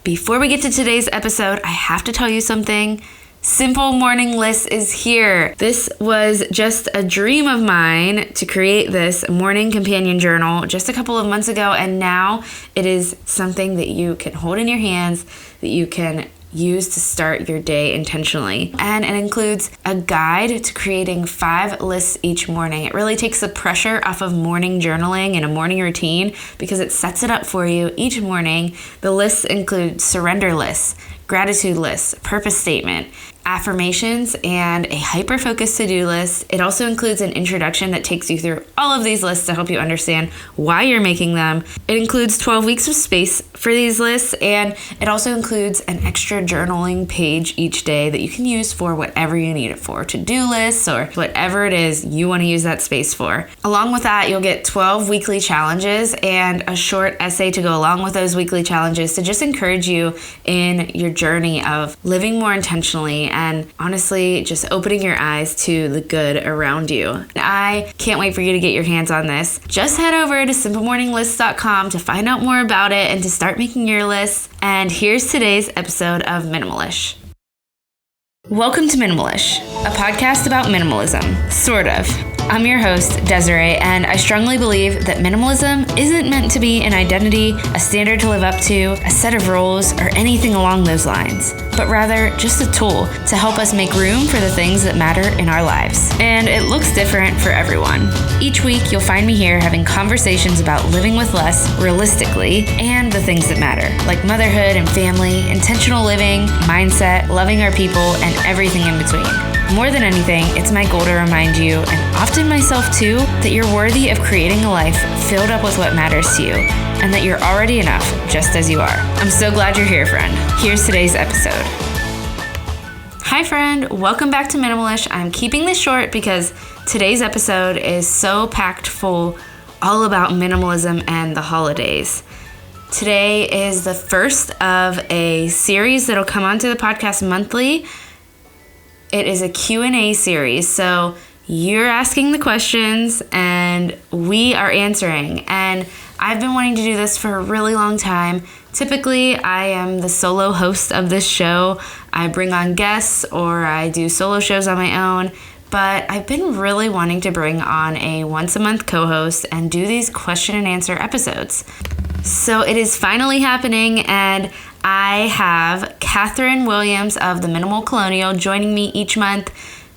Before we get to today's episode, I have to tell you something. Simple Morning List is here. This was just a dream of mine to create this morning companion journal just a couple of months ago, and now it is something that you can hold in your hands, that you can use to start your day intentionally. And it includes a guide to creating 5 lists each morning. It really takes the pressure off of morning journaling and a morning routine because it sets it up for you each morning. The lists include surrender lists, gratitude lists, purpose statement, affirmations, and a hyper-focused to-do list. It also includes an introduction that takes you through all of these lists to help you understand why you're making them. It includes 12 weeks of space for these lists, and it also includes an extra journaling page each day that you can use for whatever you need it for, to-do lists or whatever it is you want to use that space for. Along with that, you'll get 12 weekly challenges and a short essay to go along with those weekly challenges to just encourage you in your journey of living more intentionally and honestly just opening your eyes to the good around you. I can't wait for you to get your hands on this. Just head over to simplemorninglist.com to find out more about it and to start making your lists. And here's today's episode of Minimalish. Welcome to Minimalish, a podcast about minimalism, sort of. I'm your host, Desiree, and I strongly believe that minimalism isn't meant to be an identity, a standard to live up to, a set of rules, or anything along those lines, but rather just a tool to help us make room for the things that matter in our lives. And it looks different for everyone. Each week, you'll find me here having conversations about living with less realistically and the things that matter, like motherhood and family, intentional living, mindset, loving our people, and everything in between. More than anything, it's my goal to remind you, and often myself too, that you're worthy of creating a life filled up with what matters to you, and that you're already enough just as you are. I'm so glad you're here, friend. Here's today's episode. Hi, friend. Welcome back to Minimalish. I'm keeping this short because today's episode is so packed full, all about minimalism and the holidays. Today is the first of a series that'll come onto the podcast monthly. It is a Q&A series, so you're asking the questions and we are answering. And I've been wanting to do this for a really long time. Typically, I am the solo host of this show. I bring on guests or I do solo shows on my own. But I've been really wanting to bring on a once-a-month co-host and do these question and answer episodes. So it is finally happening, and I have Catherine Williams of the Minimal Colonial joining me each month.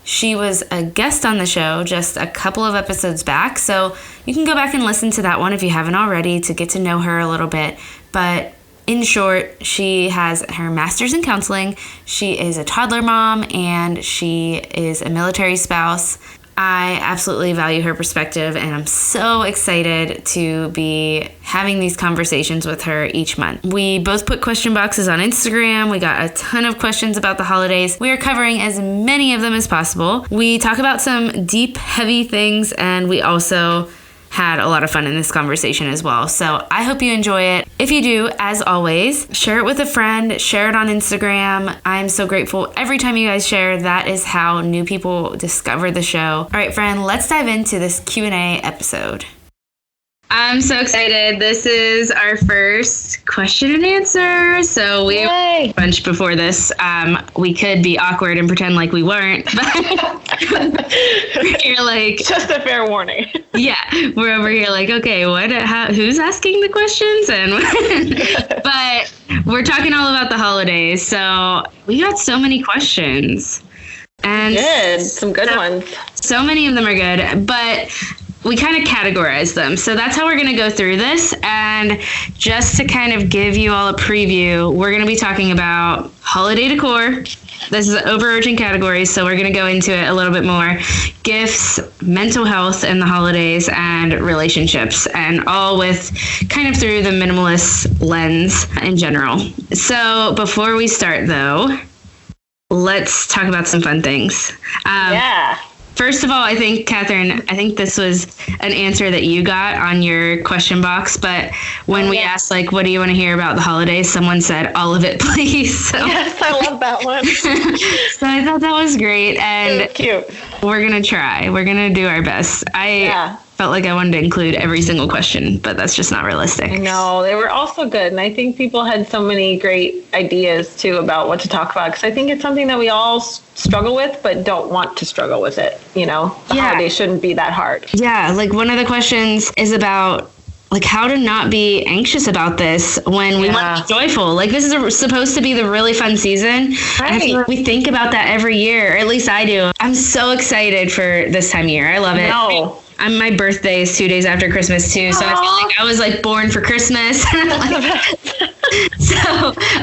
She was a guest on the show just a couple of episodes back, so you can go back and listen to that one if you haven't already to get to know her a little bit. But in short, she has her master's in counseling, she is a toddler mom, and she is a military spouse. I absolutely value her perspective, and I'm so excited to be having these conversations with her each month. We both put question boxes on Instagram. We got a ton of questions about the holidays. We are covering as many of them as possible. We talk about some deep, heavy things, and we also had a lot of fun in this conversation as well. So I hope you enjoy it. If you do, as always, share it with a friend, share it on Instagram. I'm so grateful every time you guys share. That is how new people discover the show. All right, friend, let's dive into this Q&A episode. I'm so excited. This is our first question and answer. So we have a bunch before this. We could be awkward and pretend like we weren't, but you're like, just a fair warning. Yeah, we're over here like, okay, who's asking the questions? And but we're talking all about the holidays. So we got so many questions. And some good ones. So many of them are good, but we kind of categorize them. So that's how we're going to go through this. And just to kind of give you all a preview, we're going to be talking about holiday decor. This is an overarching category, so we're going to go into it a little bit more. Gifts, mental health in the holidays, and relationships, and all with kind of through the minimalist lens in general. So before we start, though, let's talk about some fun things. First of all, I think, Catherine, this was an answer that you got on your question box, but when we asked, like, what do you want to hear about the holidays, someone said, all of it, please. So. Yes, I love that one. So I thought that was great, and cute. We're going to try. We're going to do our best. felt like I wanted to include every single question, but that's just not realistic. No, they were also good. And I think people had so many great ideas, too, about what to talk about. Because I think it's something that we all struggle with, but don't want to struggle with it. You know, the holidays shouldn't be that hard. Yeah, like one of the questions is about like how to not be anxious about this when we want to be joyful. Like this is supposed to be the really fun season. Right. I feel like we think about that every year, or at least I do. I'm so excited for this time of year. I love it. No. My birthday is 2 days after Christmas too, so I feel like I was like born for Christmas. So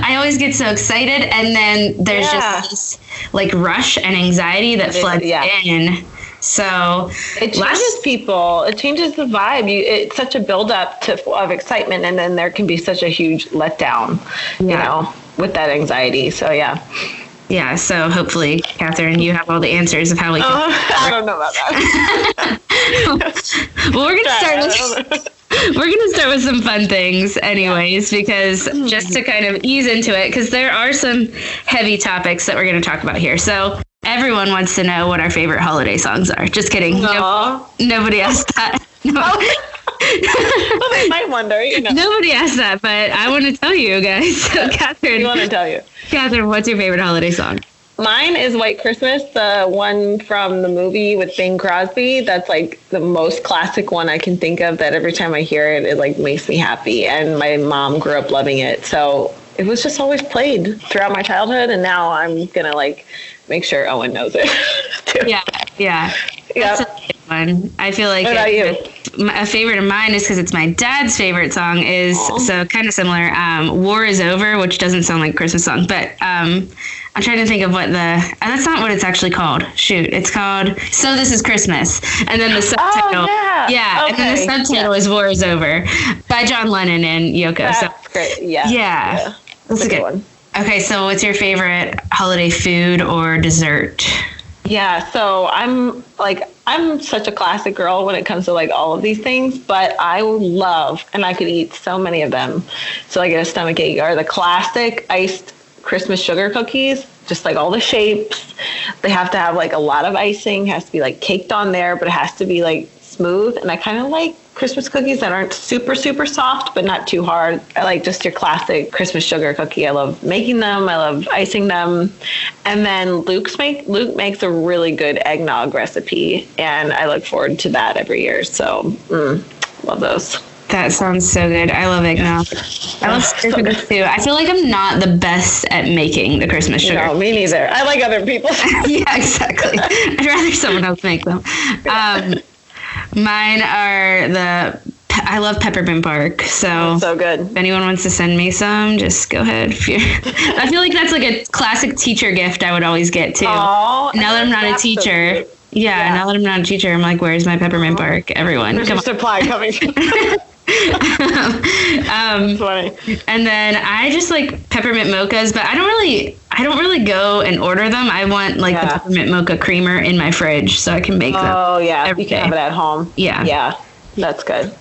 I always get so excited, and then there's just this like rush and anxiety that floods in. So it changes people. It changes the vibe. It's such a buildup of excitement, and then there can be such a huge letdown, you know, with that anxiety. So yeah. So hopefully, Catherine, you have all the answers of how we can. I don't know about that. Well, we're gonna start with some fun things, anyways, because just to kind of ease into it, because there are some heavy topics that we're going to talk about here. So. Everyone wants to know what our favorite holiday songs are. Just kidding. Nobody asked that. No. Well, they might wonder, you know. Nobody asked that, but I want to tell you guys. So, Catherine. You want to tell you. Catherine, what's your favorite holiday song? Mine is White Christmas, the one from the movie with Bing Crosby. That's like the most classic one I can think of, that every time I hear it, it like makes me happy. And my mom grew up loving it. So it was just always played throughout my childhood. And now I'm going to like make sure Owen knows it too. Yeah. That's a good one. I feel like what about you? A favorite of mine is because it's my dad's favorite song is so kind of similar. War is Over, which doesn't sound like a Christmas song, but I'm trying to think of what that's not what it's actually called. Shoot, it's called So This Is Christmas, and then the subtitle, and then the subtitle is War is Over by John Lennon and Yoko. That's great. Yeah. That's a good one. Okay, so what's your favorite holiday food or dessert? Yeah, so I'm such a classic girl when it comes to like all of these things, but I love, and I could eat so many of them, so I get a stomach ache, are the classic iced Christmas sugar cookies, just like all the shapes. They have to have like a lot of icing, has to be like caked on there, but it has to be like smooth. And I kind of like Christmas cookies that aren't super, super soft, but not too hard. I like just your classic Christmas sugar cookie. I love making them. I love icing them. And then Luke makes a really good eggnog recipe, and I look forward to that every year. So love those. That sounds so good. I love eggnog. I love Christmas too. I feel like I'm not the best at making the Christmas sugar. No, me neither. I like other people. Yeah, exactly. I'd rather someone else make them. Mine are I love peppermint bark. So good. If anyone wants to send me some, just go ahead. I feel like that's like a classic teacher gift I would always get too. Now that I'm not a teacher. Now that I'm not a teacher, I'm like, where's my peppermint bark? Everyone, there's come a supply coming. Funny. And then I just like peppermint mochas, but I don't really go and order them. I want like the peppermint mocha creamer in my fridge so I can make them. Oh yeah, you can have it at home. Yeah, that's good.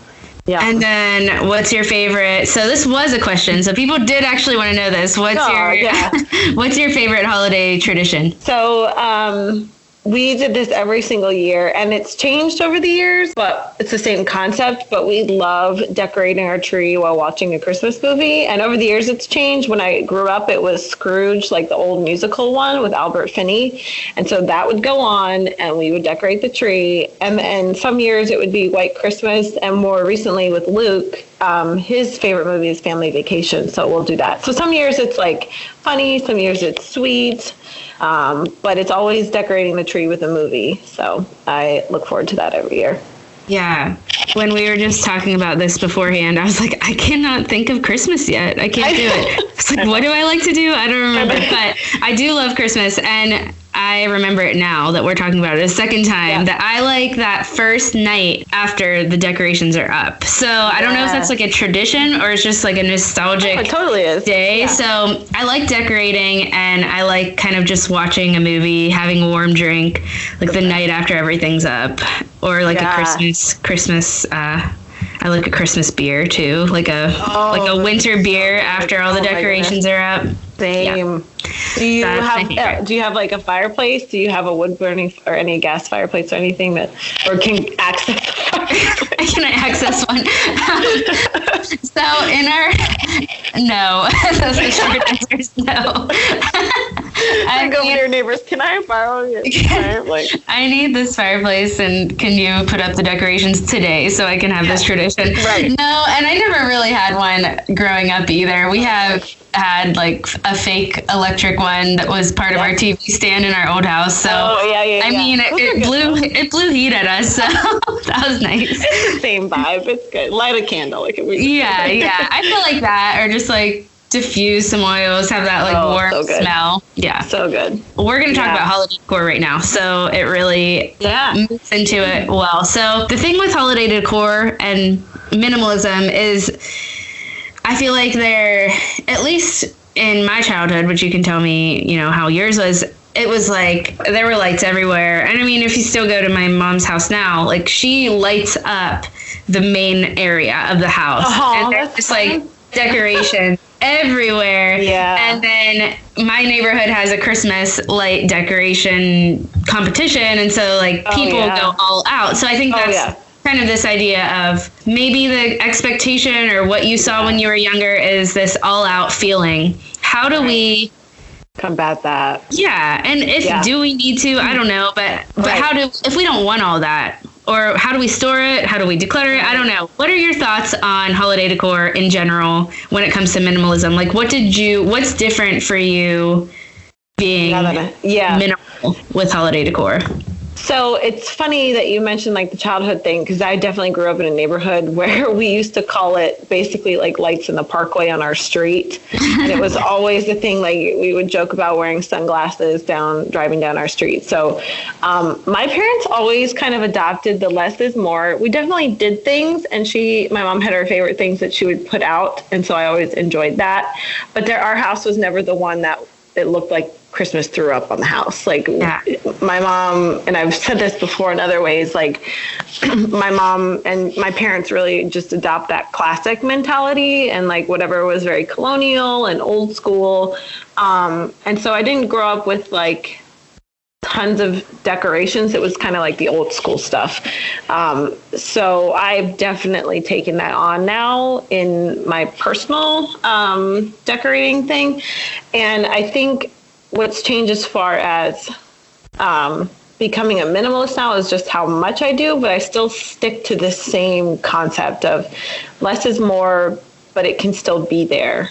Yeah. And then what's your favorite? So this was a question, so people did actually want to know this. What's your favorite holiday tradition? So we did this every single year, and it's changed over the years, but it's the same concept. But we love decorating our tree while watching a Christmas movie. And over the years, it's changed. When I grew up, it was Scrooge, like the old musical one with Albert Finney. And so that would go on, and we would decorate the tree. And then some years it would be White Christmas. And more recently with Luke, his favorite movie is Family Vacation. So we'll do that. So some years it's like funny, some years it's sweet. But it's always decorating the tree with a movie. So I look forward to that every year. Yeah. When we were just talking about this beforehand, I was like, I cannot think of Christmas yet. I can't do it. It's like, what do I like to do? I don't remember. But I do love Christmas. And I remember it now that we're talking about it a second time, that I like that first night after the decorations are up. So I don't know if that's like a tradition or it's just like a nostalgic it totally is. day. Yeah. So I like decorating, and I like kind of just watching a movie, having a warm drink, like the night after everything's up, or like a Christmas. I like a Christmas beer too, like a winter beer after all the decorations are up. Same. Yeah. Do you have like a fireplace? Do you have a wood burning or any gas fireplace or anything or can access the fireplace? Can I access one? So no. That's the short answer is no. I go to your neighbors. Can I borrow your fireplace? I need this fireplace, and can you put up the decorations today so I can have this tradition? Right. No, and I never really had one growing up either. We have had like a fake electric one that was part of our TV stand in our old house. So I mean, it blew heat at us. So that was nice. It's the same vibe. It's good. Light a candle. I feel like that, or just like diffuse some oils, have that like warm smell. Yeah. So good. We're going to talk about holiday decor right now. So it really moves into it well. So the thing with holiday decor and minimalism is I feel like they're, at least in my childhood, which you can tell me, you know, how yours was, it was like there were lights everywhere. And I mean, if you still go to my mom's house now, like she lights up the main area of the house. And there's just like decoration everywhere. Yeah. And then my neighborhood has a Christmas light decoration competition. And so like people go all out. So I think that's kind of this idea of maybe the expectation or what you saw when you were younger is this all out feeling. How do we combat that? Yeah. And do we need to? I don't know. But if we don't want all that, or how do we store it? How do we declutter it? I don't know. What are your thoughts on holiday decor in general when it comes to minimalism? Like, what's different for you being minimal with holiday decor? So it's funny that you mentioned like the childhood thing, because I definitely grew up in a neighborhood where we used to call it basically like lights in the parkway on our street. And it was always the thing, like we would joke about wearing sunglasses driving down our street. So my parents always kind of adopted the less is more. We definitely did things, and my mom had her favorite things that she would put out. And so I always enjoyed that. But our house was never the one that it looked like Christmas threw up on the house. Like my mom, and I've said this before in other ways, like my mom and my parents really just adopt that classic mentality and like whatever was very colonial and old school. And so I didn't grow up with like tons of decorations. It was kind of like the old school stuff. So I've definitely taken that on now in my personal decorating thing. And I think what's changed as far as becoming a minimalist now is just how much I do, but I still stick to the same concept of less is more, but it can still be there.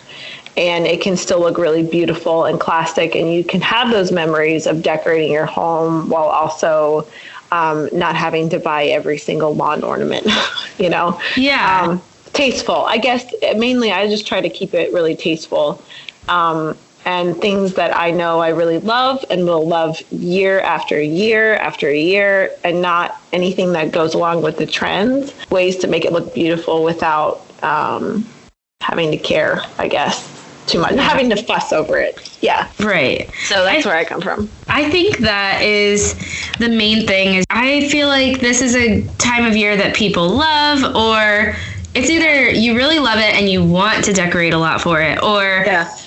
And it can still look really beautiful and classic, and you can have those memories of decorating your home while also not having to buy every single lawn ornament, you know? Yeah. Tasteful. I guess mainly I just try to keep it really tasteful. And things that I know I really love and will love year after year after year, and not anything that goes along with the trends. Ways to make it look beautiful without having to care, I guess, too much, having to fuss over it. Yeah. Right. So that's where I come from. I think that is the main thing. Is I feel like this is a time of year that people love, or it's either you really love it and you want to decorate a lot for it, or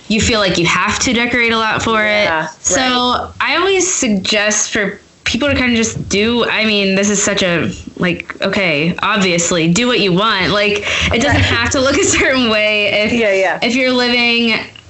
you feel like you have to decorate a lot for it. So I always suggest for people to kind of just do, I mean, this is such a, like, okay, obviously, do what you want. Like, it doesn't have to look a certain way. If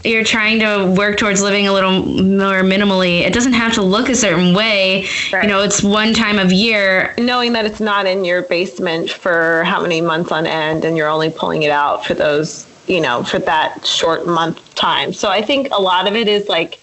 you're trying to work towards living a little more minimally, it doesn't have to look a certain way. You know, it's one time of year. Knowing that it's not in your basement for how many months on end, and you're only pulling it out for those, you know, for that short month time. So I think a lot of it is like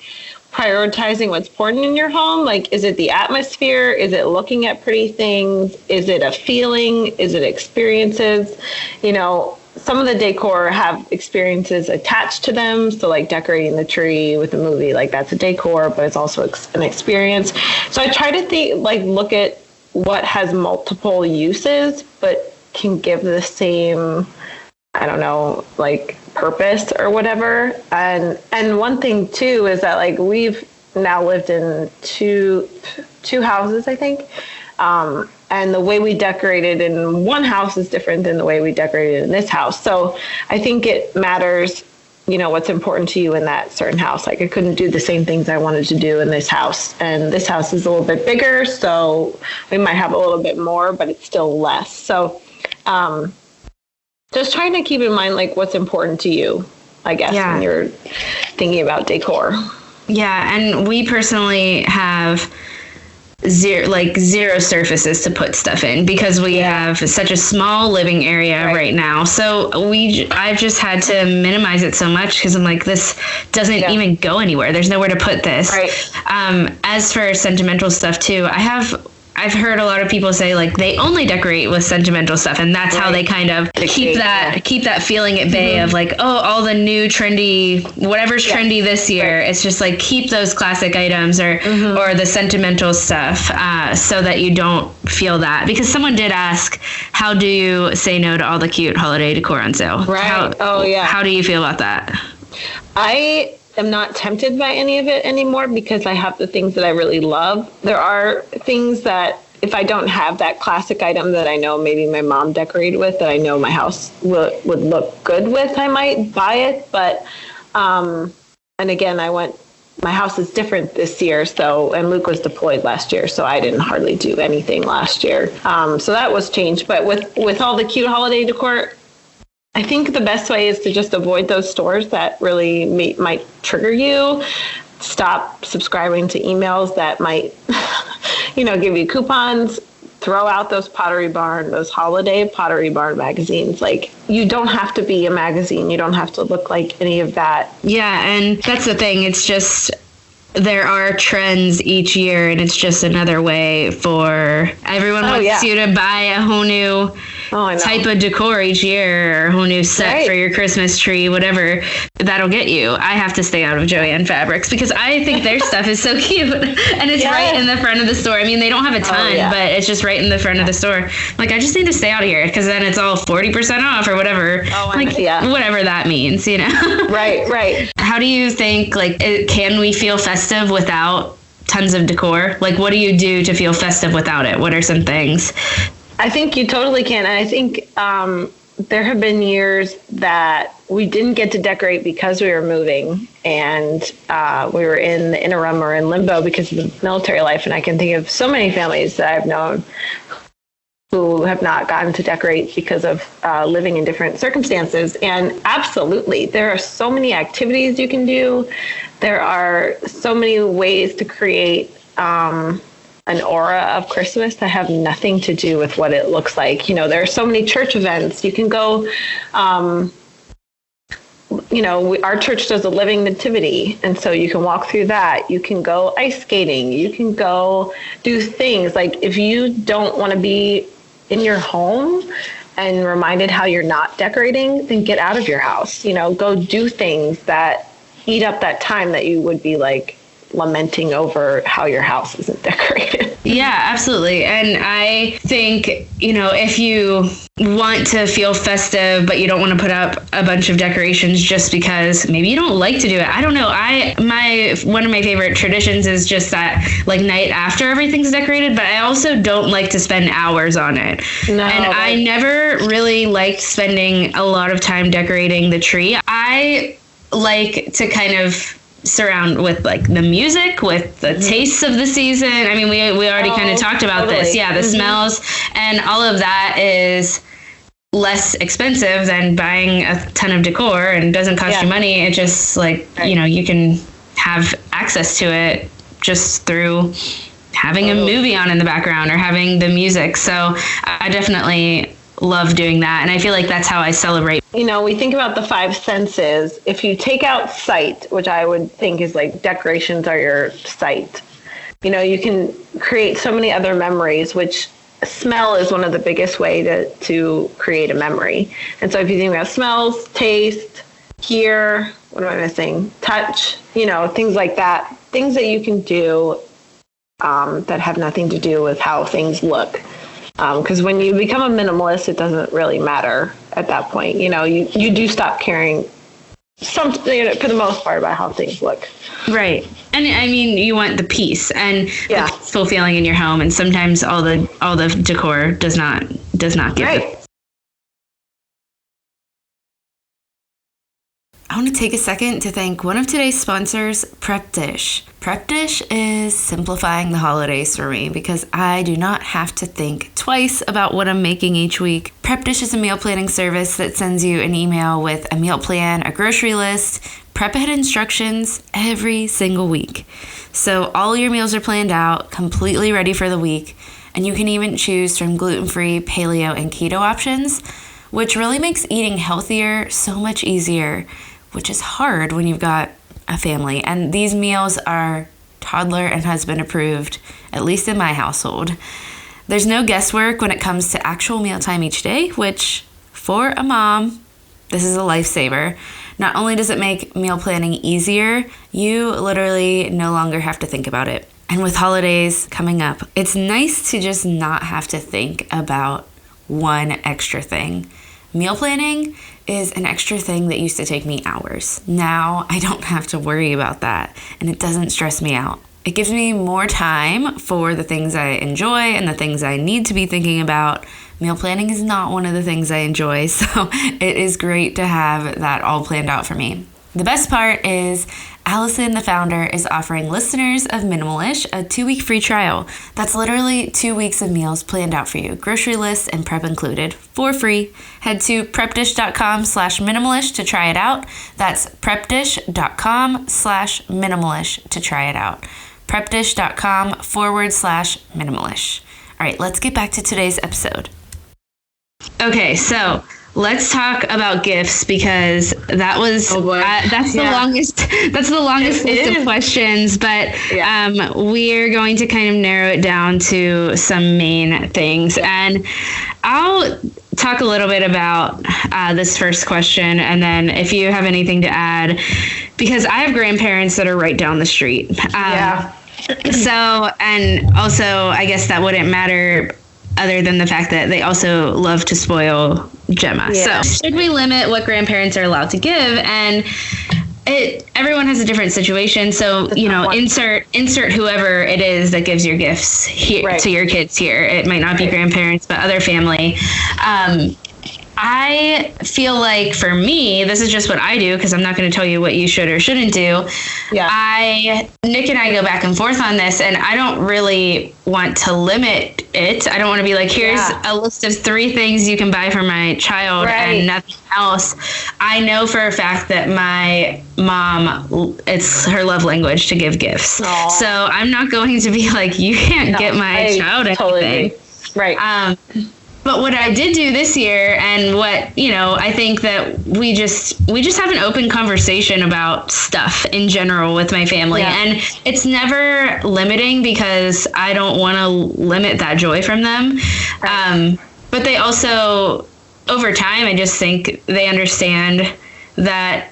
prioritizing what's important in your home. Like, is it the atmosphere? Is it looking at pretty things? Is it a feeling? Is it experiences? You know, some of the decor have experiences attached to them. So like decorating the tree with a movie, like that's a decor, but it's also an experience. So I try to look at what has multiple uses, but can give the same, I don't know, like purpose or whatever. And one thing too is that like we've now lived in two houses, I think. And the way we decorated in one house is different than the way we decorated in this house. So I think it matters what's important to you in that certain house. Like I couldn't do the same things I wanted to do in this house. And this house is a little bit bigger, so we might have a little bit more, but it's still less. So just trying to keep in mind like what's important to you, I guess, when you're thinking about decor. Yeah, and we personally have zero surfaces to put stuff in because we have such a small living area right now. So I've just had to minimize it so much because I'm like, this doesn't even go anywhere. There's nowhere to put this. Right. As for sentimental stuff too, I've heard a lot of people say like they only decorate with sentimental stuff, and that's how they kind of keep that feeling at bay of like, oh, all the new trendy, whatever's trendy this year. Right. It's just like keep those classic items or the sentimental stuff so that you don't feel that. Because someone did ask, how do you say no to all the cute holiday decor on sale? Right. How do you feel about that? I'm not tempted by any of it anymore because I have the things that I really love. There are things that if I don't have that classic item that I know maybe my mom decorated with, that I know my house would look good with, I might buy it. But, and again, my house is different this year. And Luke was deployed last year, so I didn't hardly do anything last year. So that was changed. But with all the cute holiday decor, I think the best way is to just avoid those stores that really might trigger you. Stop subscribing to emails that might, give you coupons. Throw out those those holiday Pottery Barn magazines. Like, you don't have to be a magazine. You don't have to look like any of that. Yeah, and that's the thing. It's just there are trends each year, and it's just another way for everyone wants you to buy a whole new type of decor each year, or a whole new set for your Christmas tree, whatever that'll get you. I have to stay out of Joann Fabrics because I think their stuff is so cute, and it's right in the front of the store. I mean, they don't have a ton, but it's just right in the front of the store. Like, I just need to stay out of here because then it's all 40% off or whatever. Whatever that means, Right. How do you think, can we feel festive without tons of decor? Like, what do you do to feel festive without it? What are some things? I think you totally can. And I think there have been years that we didn't get to decorate because we were moving, and we were in the interim or in limbo because of the military life. And I can think of so many families that I've known who have not gotten to decorate because of living in different circumstances. And absolutely, there are so many activities you can do. There are so many ways to create an aura of Christmas that have nothing to do with what it looks like. There are so many church events. You can go, our church does a living nativity. And so you can walk through that. You can go ice skating. You can go do things. Like, if you don't want to be in your home and reminded how you're not decorating, then get out of your house. Go do things that eat up that time that you would be like lamenting over how your house isn't decorated. Yeah, absolutely. And I think, if you want to feel festive, but you don't want to put up a bunch of decorations just because maybe you don't like to do it. I don't know. One of my favorite traditions is just that night after everything's decorated, but I also don't like to spend hours on it. No, and I never really liked spending a lot of time decorating the tree. I like to kind of surround with the music, with the tastes of the season. I mean, we already kind of talked about this. Yeah, the smells and all of that is less expensive than buying a ton of decor and doesn't cost you money. It just you can have access to it just through having a movie on in the background or having the music. So I definitely love doing that. And I feel like that's how I celebrate. We think about the five senses. If you take out sight, which I would think is decorations are your sight, you can create so many other memories, which smell is one of the biggest way to create a memory. And so if you think about smells, taste, hear, what am I missing? Touch, things like that, things that you can do that have nothing to do with how things look. Because when you become a minimalist, it doesn't really matter at that point. You do stop caring for the most part about how things look. Right. And I mean, you want the peace and the peaceful feeling in your home. And sometimes all the decor does not give it. I want to take a second to thank one of today's sponsors, Prepdish. Prepdish is simplifying the holidays for me because I do not have to think twice about what I'm making each week. Prepdish is a meal planning service that sends you an email with a meal plan, a grocery list, prep ahead instructions every single week. So all your meals are planned out, completely ready for the week, and you can even choose from gluten-free, paleo, and keto options, which really makes eating healthier so much easier, which is hard when you've got a family. And these meals are toddler and husband approved, at least in my household. There's no guesswork when it comes to actual mealtime each day, which for a mom, this is a lifesaver. Not only does it make meal planning easier, you literally no longer have to think about it. And with holidays coming up, it's nice to just not have to think about one extra thing. Meal planning is an extra thing that used to take me hours. Now I don't have to worry about that, and it doesn't stress me out. It gives me more time for the things I enjoy and the things I need to be thinking about. Meal planning is not one of the things I enjoy, so it is great to have that all planned out for me. The best part is Allison, the founder, is offering listeners of Minimalish a 2-week free trial. That's literally 2 weeks of meals planned out for you, grocery lists and prep included, for free. Head to prepdish.com/minimalish to try it out. That's prepdish.com/minimalish to try it out. prepdish.com/minimalish. All right, let's get back to today's episode. Okay, so let's talk about gifts because that was that's the longest list of questions, but we're going to kind of narrow it down to some main things. And I'll talk a little bit about this first question, and then if you have anything to add, because I have grandparents that are right down the street. So, and also I guess that wouldn't matter other than the fact that they also love to spoil Gemma. So should we limit what grandparents are allowed to give? And everyone has a different situation. So, insert whoever it is that gives your gifts here to your kids here. It might not be grandparents, but other family. I feel like for me, this is just what I do because I'm not going to tell you what you should or shouldn't do. Nick and I go back and forth on this, and I don't really want to limit it. I don't want to be like, here's a list of 3 things you can buy for my child and nothing else. I know for a fact that my mom, it's her love language to give gifts. Aww. So I'm not going to be like, you can't get my child anything. Totally. Right. But what I did do this year, and what, I think that we just have an open conversation about stuff in general with my family. And it's never limiting because I don't want to limit that joy from them. But they also, over time, I just think they understand that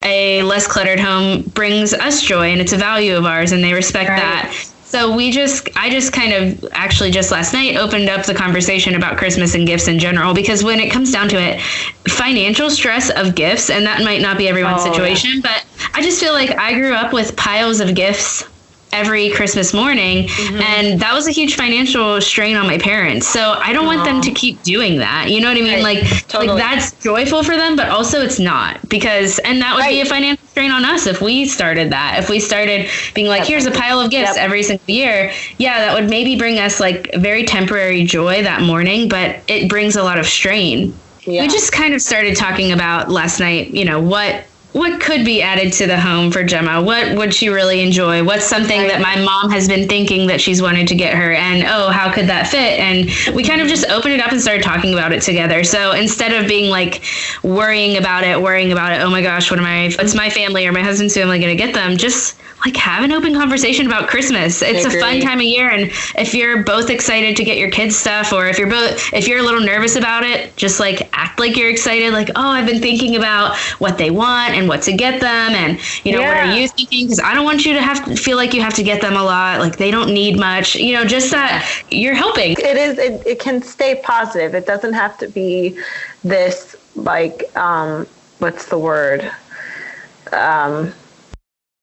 a less cluttered home brings us joy and it's a value of ours, and they respect that. So I just kind of actually just last night opened up the conversation about Christmas and gifts in general, because when it comes down to it, financial stress of gifts, and that might not be everyone's situation, but I just feel like I grew up with piles of gifts every Christmas morning, and that was a huge financial strain on my parents. So I don't want them to keep doing that. You know what I mean? Like that's joyful for them, but also it's not, because, and that would be a financial strain on us if we started that. If we started being like, here's a pile of gifts every single year, that would maybe bring us like very temporary joy that morning, but it brings a lot of strain. We just kind of started talking about last night, what could be added to the home for Gemma? What would she really enjoy? What's something that my mom has been thinking that she's wanted to get her? And, how could that fit? And we kind of just opened it up and started talking about it together. So instead of being like worrying about it, oh my gosh, what's my family or my husband's family going to get them? Just like have an open conversation about Christmas. It's a fun time of year. And if you're both excited to get your kids stuff, or if you're a little nervous about it, just like act like you're excited. Like, I've been thinking about what they want and what to get them. And, what are you thinking? Because I don't want you to have to feel like you have to get them a lot. Like they don't need much, just that you're helping. It can stay positive. It doesn't have to be this like, what's the word?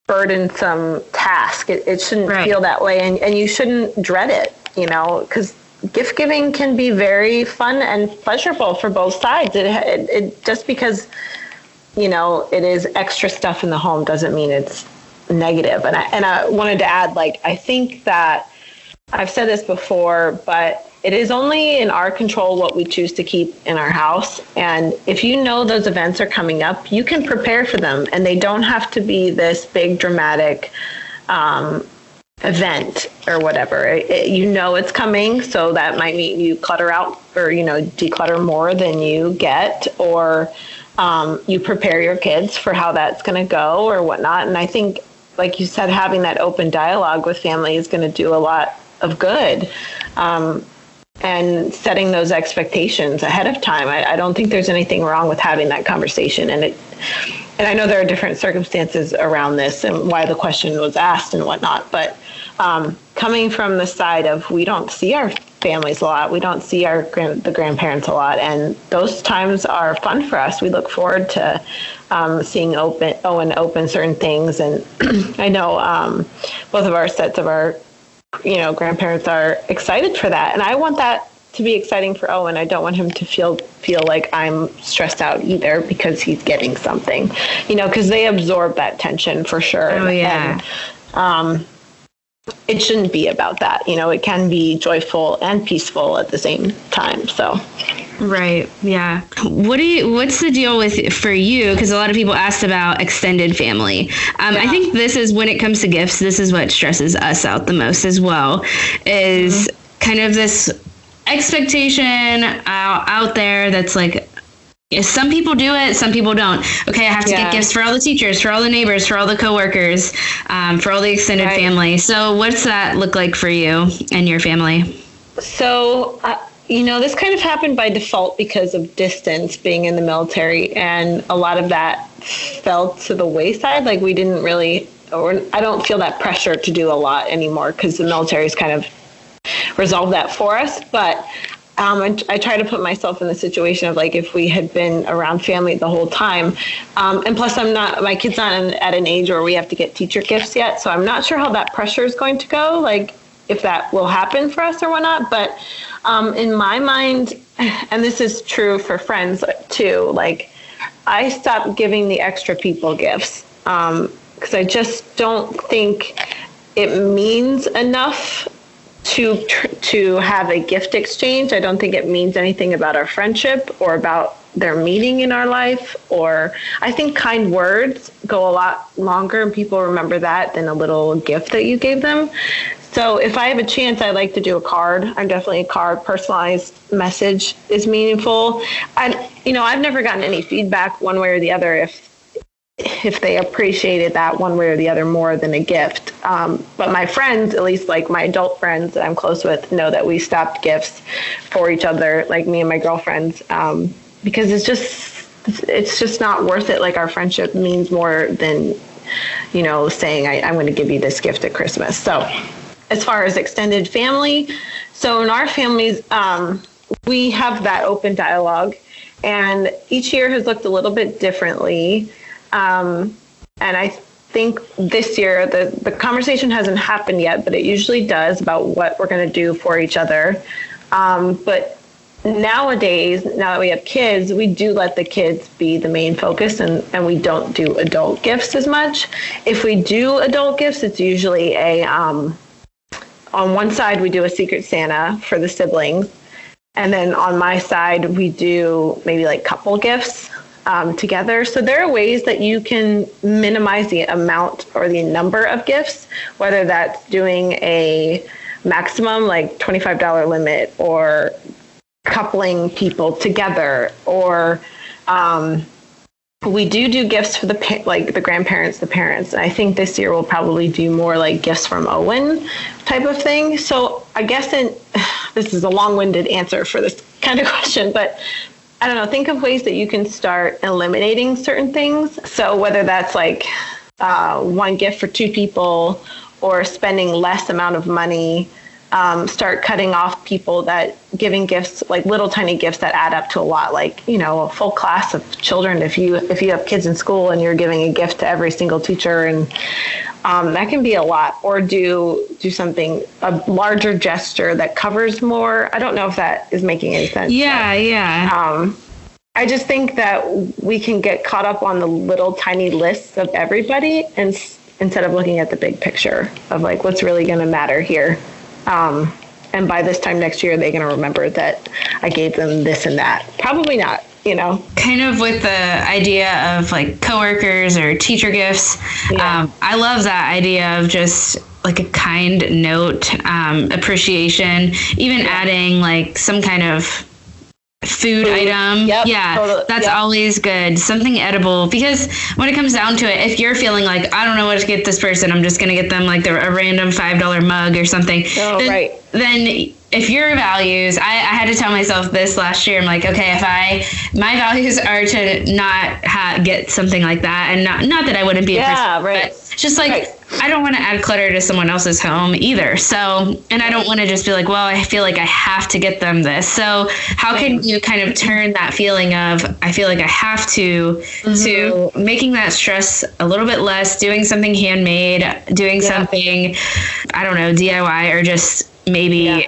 Burdensome task. It shouldn't feel that way, and you shouldn't dread it, because gift giving can be very fun and pleasurable for both sides. It just because it is extra stuff in the home doesn't mean it's negative. And I wanted to add, like, I think that I've said this before, but it is only in our control what we choose to keep in our house. And if you know those events are coming up, you can prepare for them, and they don't have to be this big dramatic event or whatever. It's coming, so that might mean you clutter out or declutter more than you get, or you prepare your kids for how that's going to go or whatnot. And I think, like you said, having that open dialogue with family is going to do a lot of good. And setting those expectations ahead of time. I don't think there's anything wrong with having that conversation. And I know there are different circumstances around this and why the question was asked and whatnot. But coming from the side of, we don't see our families a lot, we don't see the grandparents a lot, and those times are fun for us. We look forward to seeing Owen open certain things. And I know both of our sets of our grandparents are excited for that. And I want that to be exciting for Owen. I don't want him to feel like I'm stressed out either because he's getting something, because they absorb that tension for sure. Oh, yeah. And it shouldn't be about that. It can be joyful and peaceful at the same time. So. Right. Yeah. What's the deal for you? Because a lot of people asked about extended family. I think this is, when it comes to gifts, this is what stresses us out the most as well, is kind of this expectation out there that's like, some people do it, some people don't. Okay, I have to get gifts for all the teachers, for all the neighbors, for all the coworkers, for all the extended family. So what's that look like for you and your family? So, this kind of happened by default because of distance, being in the military, and a lot of that fell to the wayside. Like, we didn't really, or I don't feel that pressure to do a lot anymore because the military's kind of resolved that for us. But I try to put myself in the situation of, like, if we had been around family the whole time, and plus my kid's not at an age where we have to get teacher gifts yet, so I'm not sure how that pressure is going to go, like if that will happen for us or whatnot. But in my mind, and this is true for friends too, like, I stopped giving the extra people gifts because I just don't think it means enough to have a gift exchange. I don't think it means anything about our friendship or about their meaning in our life. Or I think kind words go a lot longer and people remember that than a little gift that you gave them. So if I have a chance, I like to do a card. I'm definitely a card. Personalized message is meaningful. And, I've never gotten any feedback one way or the other if they appreciated that one way or the other more than a gift. But my friends, at least like my adult friends that I'm close with, know that we stopped gifts for each other, like me and my girlfriends, because it's just not worth it. Like, our friendship means more than, saying I'm going to give you this gift at Christmas. So as far as extended family, so in our families, we have that open dialogue, and each year has looked a little bit differently. And I think this year, the conversation hasn't happened yet, but it usually does, about what we're going to do for each other. But nowadays, now that we have kids, we do let the kids be the main focus, and we don't do adult gifts as much. If we do adult gifts, it's usually on one side, we do a Secret Santa for the siblings. And then on my side, we do maybe like couple gifts together. So there are ways that you can minimize the amount or the number of gifts, whether that's doing a maximum like $25 limit, or coupling people together, or we do gifts for the grandparents, the parents. And I think this year we'll probably do more like gifts from Owen type of thing. So I guess this is a long-winded answer for this kind of question, but I don't know, think of ways that you can start eliminating certain things. So whether that's like one gift for two people, or spending less amount of money, start cutting off people that giving gifts, like little tiny gifts that add up to a lot, like, a full class of children. If you have kids in school and you're giving a gift to every single teacher, and that can be a lot. Or do something, a larger gesture that covers more. I don't know if that is making any sense. Yeah. I just think that we can get caught up on the little tiny lists of everybody, and instead of looking at the big picture of like what's really going to matter here. And by this time next year, they're going to remember that I gave them this and that. Probably not, Kind of with the idea of like coworkers or teacher gifts. Yeah. I love that idea of just like a kind note, appreciation, even adding like some kind of food item. Yep, yeah, totally. That's always good. Something edible, because when it comes down to it, if you're feeling like, I don't know what to get this person, I'm just going to get them like a random $5 mug or something. Oh, then if your values, I had to tell myself this last year. I'm like, okay, my values are to not get something like that, and not that I wouldn't be a person, but just like, I don't want to add clutter to someone else's home either. So, and I don't want to just be like, well, I feel like I have to get them this. So how can you kind of turn that feeling of, I feel like I have to making that stress a little bit less, doing something handmade, doing something, I don't know, DIY, or just maybe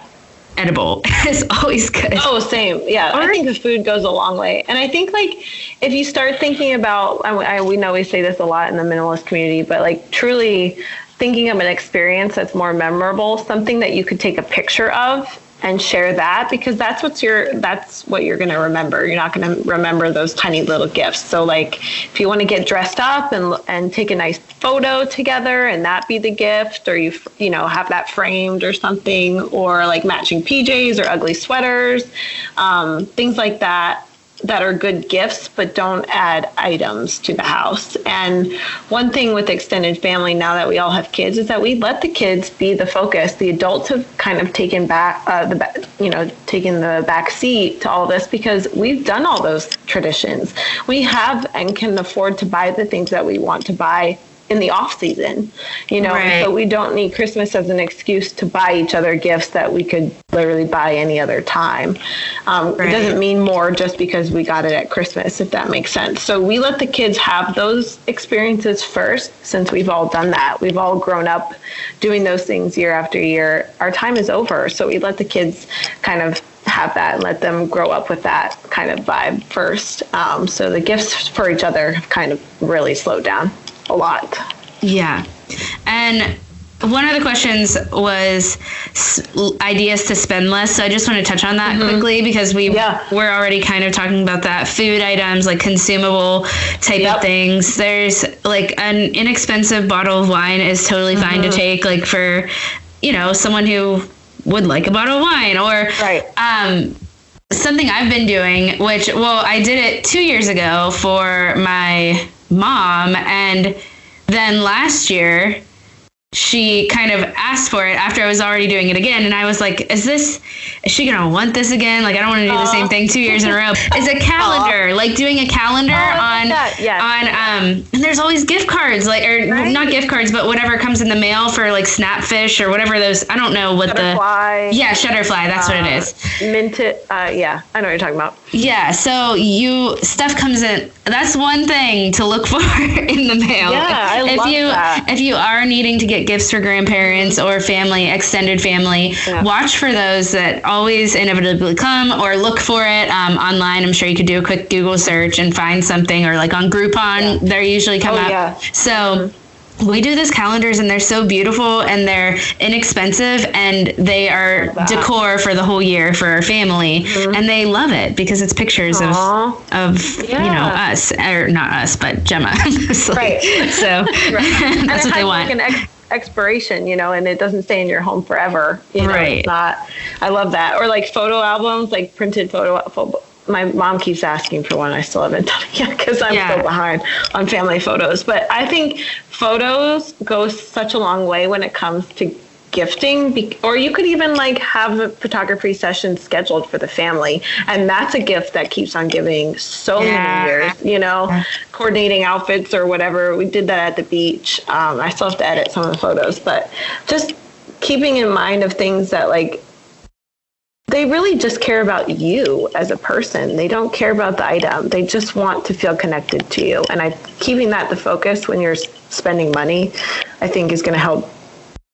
edible is always good. Oh, same. Yeah. I think the food goes a long way. And I think like if you start thinking about, we know we say this a lot in the minimalist community, but like truly thinking of an experience that's more memorable, something that you could take a picture of and share that, because that's what you're going to remember. You're not going to remember those tiny little gifts. So like if you want to get dressed up and take a nice photo together and that be the gift, or you have that framed or something, or like matching PJs or ugly sweaters, things like that are good gifts, but don't add items to the house. And one thing with extended family, now that we all have kids, is that we let the kids be the focus. The adults have kind of taken the back seat to all this, because we've done all those traditions. We have and can afford to buy the things that we want to buy in the off season, so we don't need Christmas as an excuse to buy each other gifts that we could literally buy any other time. It doesn't mean more just because we got it at Christmas, if that makes sense. So we let the kids have those experiences first, since we've all done that. We've all grown up doing those things year after year. Our time is over. So we let the kids kind of have that and let them grow up with that kind of vibe first. So the gifts for each other have kind of really slowed down a lot. Yeah. And one of the questions was ideas to spend less. So I just want to touch on that quickly, because we're already kind of talking about that. Food items, like consumable type of things. There's like an inexpensive bottle of wine is totally fine to take, like for, someone who would like a bottle of wine, or something I've been doing, which, I did it 2 years ago for my mom, and then last year she kind of asked for it after I was already doing it again, and I was like, is she gonna want this again? Like, I don't want to do the same thing 2 years in a row. It's a calendar, like doing a calendar on and there's always gift cards, like, or not gift cards, but whatever comes in the mail for like Snapfish or whatever those, I don't know what Shutterfly, that's what it is. Minted, I know what you're talking about. Yeah, so stuff comes in. That's one thing to look for in the mail. Yeah, I love that. If you are needing to get gifts for grandparents or family, extended family, watch for those that always inevitably come, or look for it online. I'm sure you could do a quick Google search and find something, or like on Groupon, they're usually come up. Yeah. So we do these calendars, and they're so beautiful, and they're inexpensive, and they are decor for the whole year for our family, and they love it because it's pictures of us, or not us, but Gemma. So that's what they want. Like an expiration, and it doesn't stay in your home forever. It's not. I love that. Or like photo albums, like printed photo. My mom keeps asking for one. I still haven't done it yet because I'm so behind on family photos. But I think photos go such a long way when it comes to gifting, or you could even like have a photography session scheduled for the family. And that's a gift that keeps on giving so many years, coordinating outfits or whatever. We did that at the beach. I still have to edit some of the photos, but just keeping in mind of things that like, they really just care about you as a person. They don't care about the item. They just want to feel connected to you. And keeping that the focus when you're spending money, I think is going to help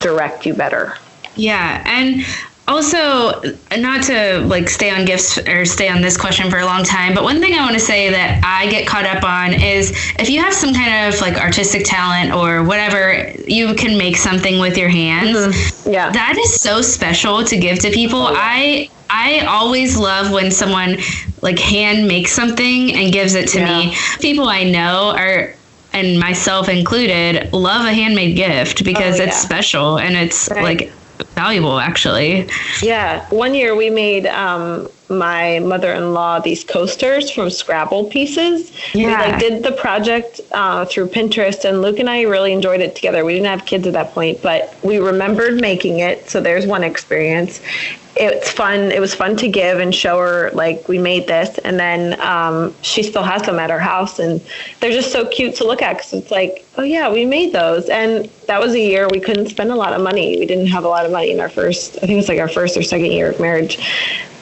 direct you better. Yeah. And Also, not to like stay on gifts or stay on this question for a long time, but one thing I want to say that I get caught up on is if you have some kind of like artistic talent or whatever, you can make something with your hands. Yeah. That is so special to give to people. I always love when someone like hand makes something and gives it to me. People I know are, and myself included, love a handmade gift because it's special and it's like valuable, actually. Yeah. One year we made my mother-in-law these coasters from Scrabble pieces. We did the project through Pinterest, and Luke and I really enjoyed it together. We didn't have kids at that point, but we remembered making it. So there's one experience. It's fun. It was fun to give and show her, like, we made this. And then she still has them at her house. And they're just so cute to look at because it's like, oh, yeah, we made those. And that was a year we couldn't spend a lot of money. We didn't have a lot of money in our first, I think it was like our first or second year of marriage.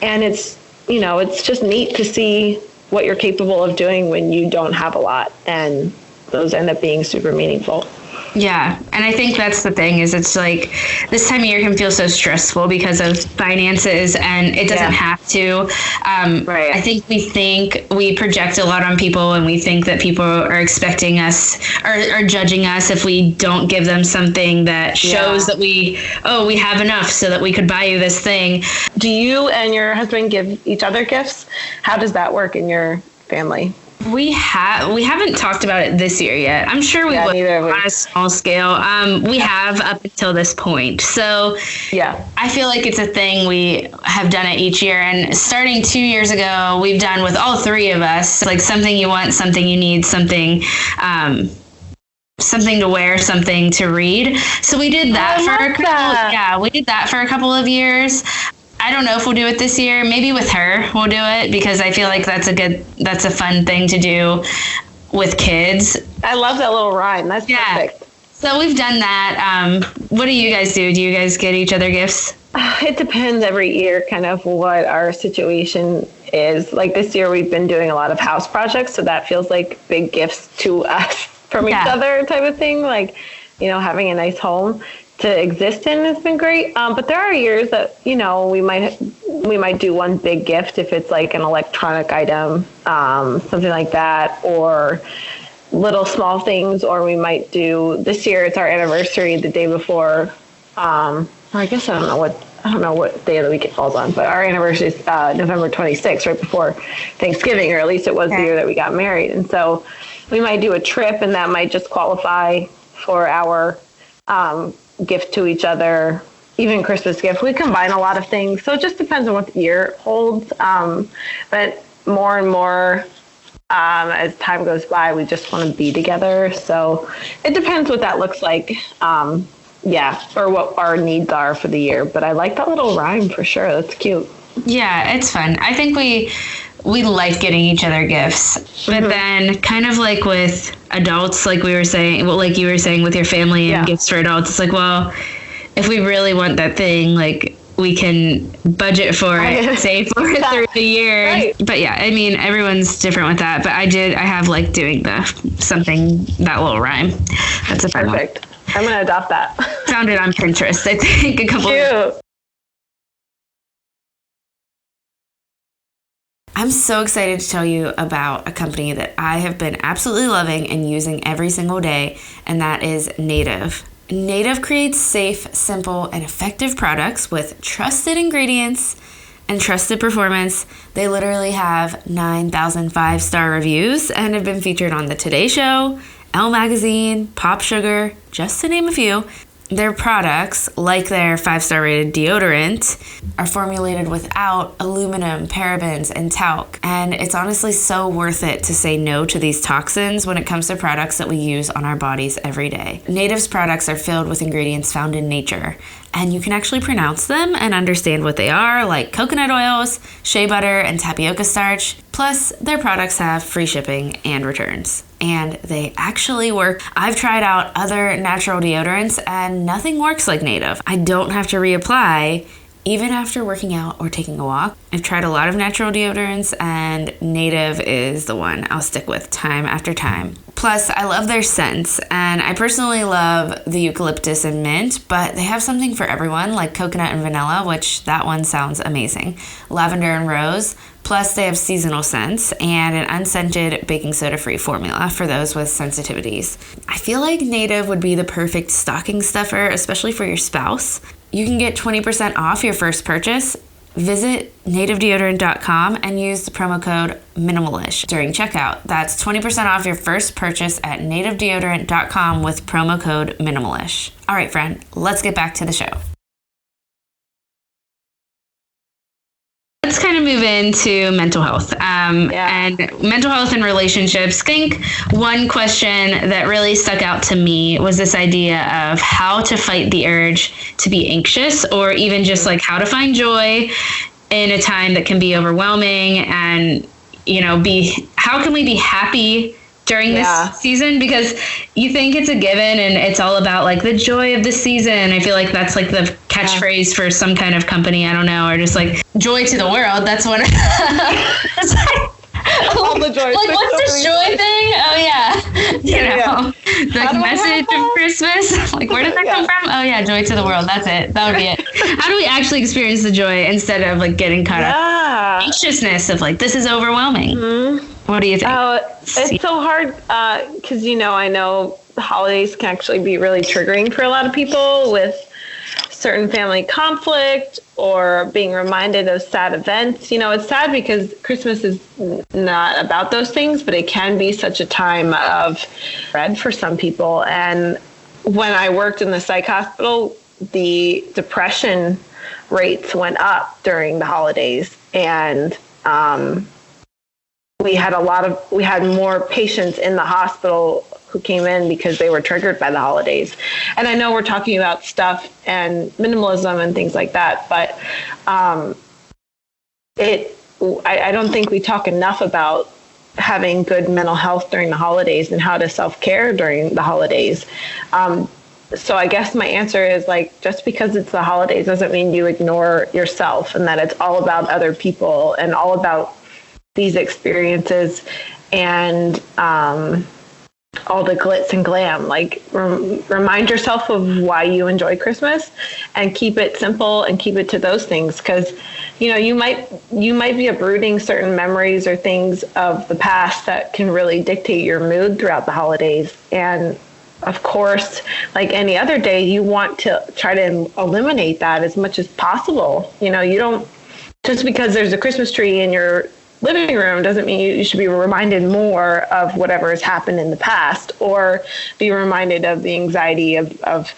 And it's, you know, it's just neat to see what you're capable of doing when you don't have a lot. And those end up being super meaningful. Yeah. And I think that's the thing is it's like this time of year can feel so stressful because of finances and it doesn't have to. I think we project a lot on people and we think that people are expecting us or judging us if we don't give them something that shows that we have enough so that we could buy you this thing. Do you and your husband give each other gifts? How does that work in your family? We haven't talked about it this year yet. I'm sure we will on a small scale. We have up until this point. So I feel like it's a thing we have done it each year. And starting 2 years ago, we've done with all three of us, like something you want, something you need, something to wear, something to read. So we did that we did that for a couple of years. I don't know if we'll do it this year. Maybe with her we'll do it because I feel like that's a fun thing to do with kids. I love that little rhyme. That's perfect. So we've done that. What do you guys do? Do you guys get each other gifts? It depends every year kind of what our situation is. Like this year we've been doing a lot of house projects. So that feels like big gifts to us from each other type of thing. Like, you know, having a nice home to exist in has been great. But there are years that, you know, we might do one big gift if it's like an electronic item, something like that, or little small things. Or we might do, this year it's our anniversary the day before. I guess I don't know what day of the week it falls on, but our anniversary is November 26th, right before Thanksgiving, or at least it was the year that we got married. And so we might do a trip, and that might just qualify for our gift to each other, even Christmas gift. We combine a lot of things. So it just depends on what the year holds. But more and more, as time goes by, we just want to be together. So it depends what that looks like. Or what our needs are for the year. But I like that little rhyme for sure. That's cute. Yeah, it's fun. I think we like getting each other gifts, but then kind of like with adults, like we were saying, like you were saying with your family and gifts for adults, it's like, well, if we really want that thing, like we can budget for it, save for it through the year. Right. But yeah, I mean, everyone's different with that, but I have like doing that little rhyme. That's a fun one. Perfect. I'm going to adopt that. Found it on Pinterest, I think, a couple of I'm so excited to tell you about a company that I have been absolutely loving and using every single day, and that is Native. Native creates safe, simple, and effective products with trusted ingredients and trusted performance. They literally have 9,000 5-star reviews and have been featured on The Today Show, Elle Magazine, Pop Sugar, just to name a few. Their products, like their 5-star rated deodorant, are formulated without aluminum, parabens, and talc. And it's honestly so worth it to say no to these toxins when it comes to products that we use on our bodies every day. Native's products are filled with ingredients found in nature, and you can actually pronounce them and understand what they are, like coconut oils, shea butter, and tapioca starch. Plus, their products have free shipping and returns. And they actually work. I've tried out other natural deodorants and nothing works like Native. I don't have to reapply even after working out or taking a walk. I've tried a lot of natural deodorants and Native is the one I'll stick with time after time. Plus, I love their scents, and I personally love the eucalyptus and mint, but they have something for everyone, like coconut and vanilla, which that one sounds amazing. Lavender and rose. Plus, they have seasonal scents and an unscented baking soda-free formula for those with sensitivities. I feel like Native would be the perfect stocking stuffer, especially for your spouse. You can get 20% off your first purchase. Visit nativedeodorant.com and use the promo code Minimalish during checkout. That's 20% off your first purchase at nativedeodorant.com with promo code Minimalish. All right, friend, let's get back to the show. Let's kind of move into mental health and mental health and relationships. I think one question that really stuck out to me was this idea of how to fight the urge to be anxious, or even just like how to find joy in a time that can be overwhelming, and, you know, how can we be happy during this season? Because you think it's a given and it's all about like the joy of the season. I feel like that's like the catchphrase for some kind of company, I don't know, or just like joy to the world. That's what it's like, all the joy. Like, what's this joy thing? Oh yeah. You know, the message of Christmas. Like, where did that come from? Oh yeah, joy to the world. That's it. That would be it. How do we actually experience the joy instead of like getting caught up in anxiousness of like, this is overwhelming? Mm-hmm. What do you think? It's so hard because, you know, I know the holidays can actually be really triggering for a lot of people with certain family conflict or being reminded of sad events. You know, it's sad because Christmas is not about those things, but it can be such a time of dread for some people. And when I worked in the psych hospital, the depression rates went up during the holidays. And we had more patients in the hospital who came in because they were triggered by the holidays. And I know we're talking about stuff and minimalism and things like that, but I don't think we talk enough about having good mental health during the holidays and how to self-care during the holidays. So I guess my answer is, like, just because it's the holidays doesn't mean you ignore yourself, and that it's all about other people and all about these experiences and all the glitz and glam. Like, remind yourself of why you enjoy Christmas and keep it simple and keep it to those things. Because, you know, you might be uprooting certain memories or things of the past that can really dictate your mood throughout the holidays. And of course, like any other day, you want to try to eliminate that as much as possible. You know, you don't, just because there's a Christmas tree in your living room doesn't mean you should be reminded more of whatever has happened in the past, or be reminded of the anxiety of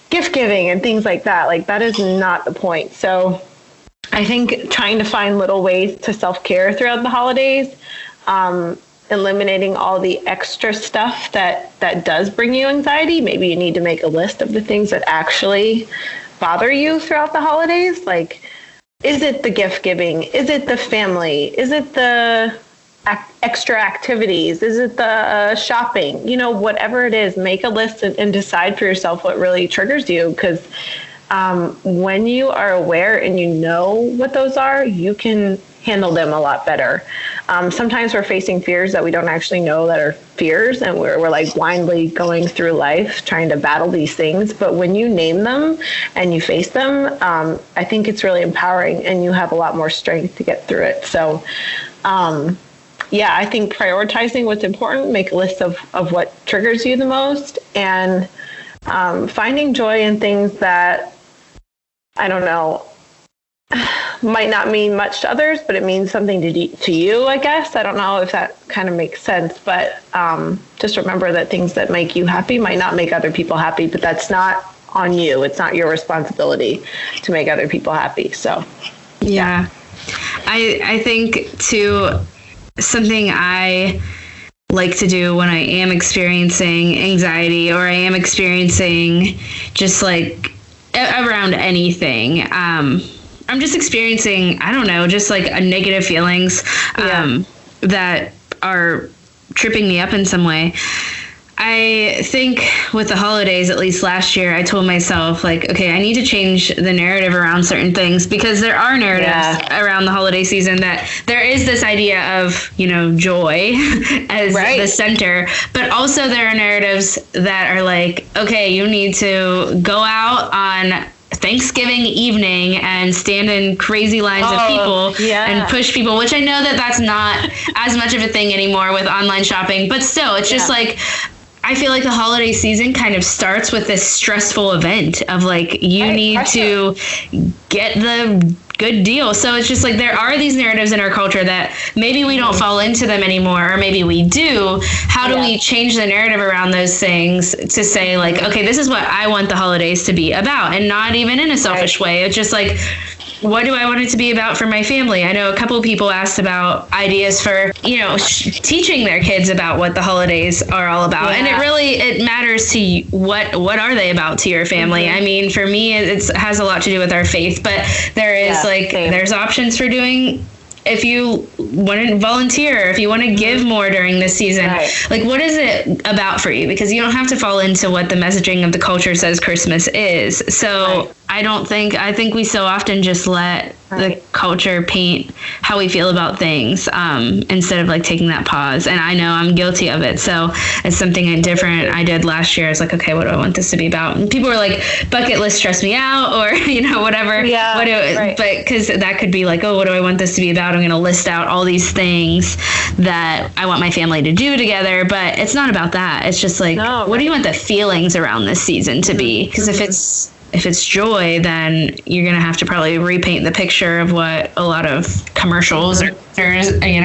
gift giving and things like that. Like, that is not the point. So I think trying to find little ways to self-care throughout the holidays, eliminating all the extra stuff that does bring you anxiety. Maybe you need to make a list of the things that actually bother you throughout the holidays. Like, is it the gift giving? Is it the family? Is it the extra activities? Is it the shopping? You know, whatever it is, make a list and decide for yourself what really triggers you. Because when you are aware and you know what those are, you can handle them a lot better. Sometimes we're facing fears that we don't actually know that are fears, and we're like blindly going through life trying to battle these things. But when you name them and you face them, I think it's really empowering, and you have a lot more strength to get through it. So, I think prioritizing what's important, make a list of what triggers you the most, and finding joy in things that, I don't know, might not mean much to others, but it means something to you, I guess. I don't know if that kind of makes sense, but just remember that things that make you happy might not make other people happy, but that's not on you. It's not your responsibility to make other people happy. So, yeah. I think, too, something I like to do when I am experiencing anxiety, or I am experiencing just like around anything, I'm just experiencing, I don't know, just like a negative feelings that are tripping me up in some way. I think with the holidays, at least last year, I told myself, like, okay, I need to change the narrative around certain things, because there are narratives around the holiday season that there is this idea of, joy as the center, but also there are narratives that are like, okay, you need to go out on Thanksgiving evening and stand in crazy lines of people and push people, which I know that that's not as much of a thing anymore with online shopping, but still, it's just like, I feel like the holiday season kind of starts with this stressful event of like, you need to get the good deal. So it's just like, there are these narratives in our culture that maybe we don't fall into them anymore, or maybe we do. How do we change the narrative around those things to say like, okay, this is what I want the holidays to be about, and not even in a selfish way. It's just like, what do I want it to be about for my family? I know a couple of people asked about ideas for, teaching their kids about what the holidays are all about. And it matters to you. What are they about to your family? I mean, for me, it has a lot to do with our faith, but there is there's options for doing, if you want to volunteer, if you want to give more during this season, like, what is it about for you? Because you don't have to fall into what the messaging of the culture says Christmas is. So I think we so often just let the culture paint how we feel about things, instead of like taking that pause. And I know I'm guilty of it. So it's something different I did last year. It's like, okay, what do I want this to be about? And people were like, bucket list stress me out, or, whatever. But because that could be like, oh, what do I want this to be about? I'm going to list out all these things that I want my family to do together. But it's not about that. It's just like, what do you want the feelings around this season to be? Because if it's joy, then you're going to have to probably repaint the picture of what a lot of commercials or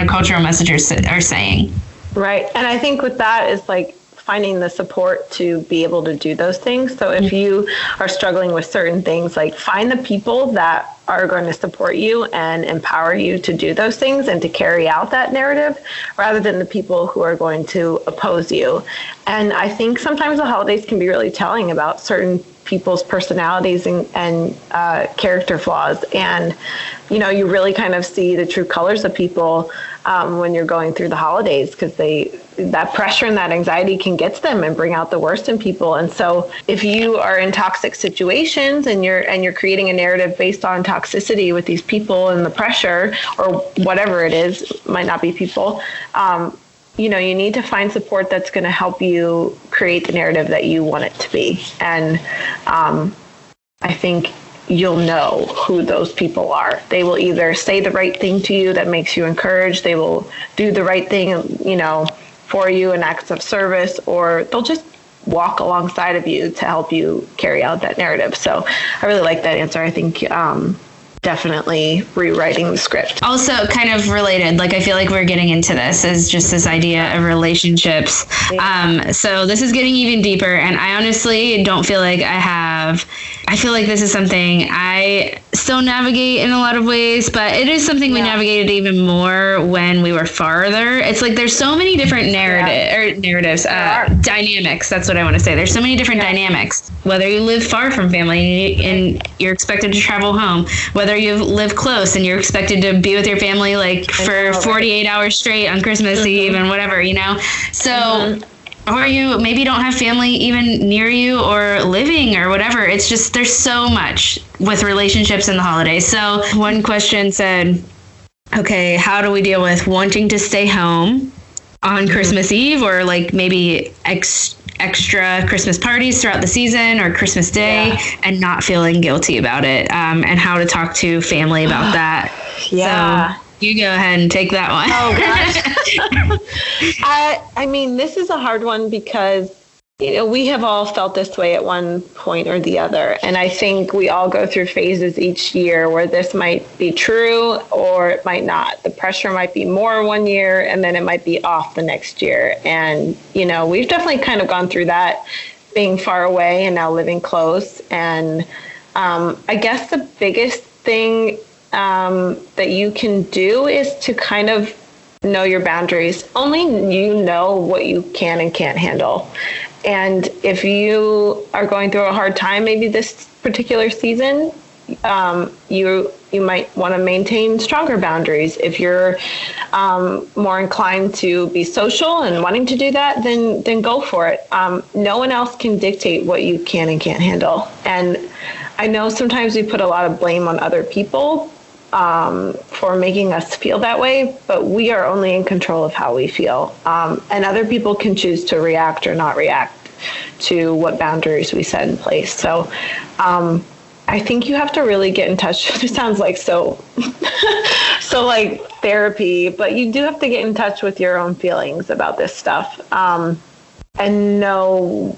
cultural messages are saying. Right. And I think with that is like finding the support to be able to do those things. So if you are struggling with certain things, like find the people that are going to support you and empower you to do those things and to carry out that narrative, rather than the people who are going to oppose you. And I think sometimes the holidays can be really telling about certain people's personalities and character flaws. And, you really kind of see the true colors of people when you're going through the holidays, because that pressure and that anxiety can get to them and bring out the worst in people. And so if you are in toxic situations and you're creating a narrative based on toxicity with these people and the pressure or whatever it is, it might not be people, you need to find support that's going to help you create the narrative that you want it to be. And I think you'll know who those people are. They will either say the right thing to you that makes you encouraged. They will do the right thing, for you in acts of service, or they'll just walk alongside of you to help you carry out that narrative. So I really like that answer. I think definitely rewriting the script. Also kind of related, like I feel like we're getting into this, is just this idea of relationships. So this is getting even deeper, and I honestly don't feel like I feel like this is something I still navigate in a lot of ways, but it is something we navigated even more when we were farther. It's like there's so many different dynamics. That's what I want to say. There's so many different dynamics. Whether you live far from family and you're expected to travel home, whether you live close and you're expected to be with your family for 48 hours straight on Christmas Eve and whatever, So or you maybe don't have family even near you or living or whatever. It's just, there's so much with relationships in the holidays. So one question said, okay, how do we deal with wanting to stay home on Christmas Eve, or like maybe extra Christmas parties throughout the season or Christmas Day, and not feeling guilty about it, and how to talk to family about that. So you go ahead and take that one. Oh, gosh. I mean, this is a hard one because, we have all felt this way at one point or the other. And I think we all go through phases each year where this might be true or it might not. The pressure might be more one year and then it might be off the next year. And, we've definitely kind of gone through that, being far away and now living close. And I guess the biggest thing that you can do is to kind of know your boundaries. Only you know what you can and can't handle. And if you are going through a hard time, maybe this particular season, you might want to maintain stronger boundaries. If you're more inclined to be social and wanting to do that, then go for it. No one else can dictate what you can and can't handle. And I know sometimes we put a lot of blame on other people for making us feel that way, but we are only in control of how we feel. And other people can choose to react or not react to what boundaries we set in place. So I think you have to really get in touch. It sounds like so like therapy, but you do have to get in touch with your own feelings about this stuff, and know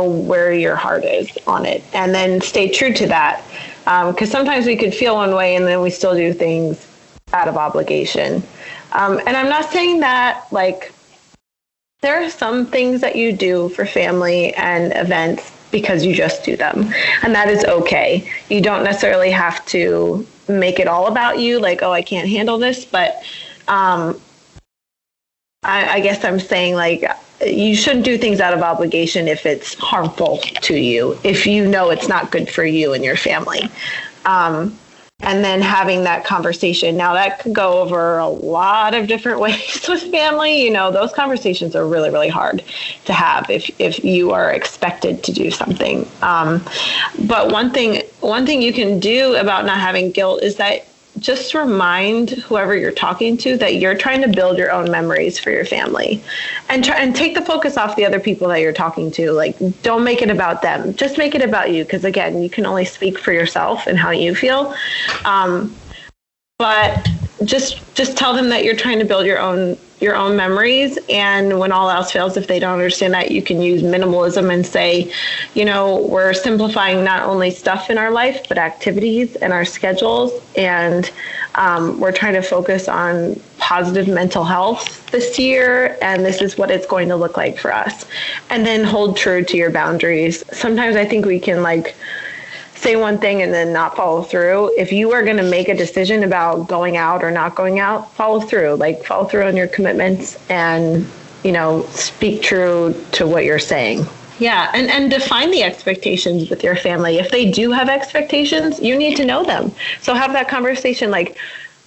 where your heart is on it, and then stay true to that. Because sometimes we could feel one way and then we still do things out of obligation. And I'm not saying that, like, there are some things that you do for family and events because you just do them, and that is okay. You don't necessarily have to make it all about you, like, oh, I can't handle this. But I guess I'm saying, like, you shouldn't do things out of obligation if it's harmful to you, if you know it's not good for you and your family. And then having that conversation. Now, that could go over a lot of different ways with family. You know, those conversations are really, really hard to have if you are expected to do something. But one thing you can do about not having guilt is that just remind whoever you're talking to that you're trying to build your own memories for your family, and take the focus off the other people that you're talking to. Like, don't make it about them. Just make it about you. Because again, you can only speak for yourself and how you feel. But just tell them that you're trying to build your own memories. And when all else fails, if they don't understand that, you can use minimalism and say, you know, we're simplifying not only stuff in our life, but activities and our schedules. And we're trying to focus on positive mental health this year. And this is what it's going to look like for us. And then hold true to your boundaries. Sometimes I think we can, like, say one thing and then not follow through. If you are going to make a decision about going out or not going out, follow through. Like, follow through on your commitments and, you know, speak true to what you're saying. Yeah, and define the expectations with your family. If they do have expectations, you need to know them. So have that conversation, like,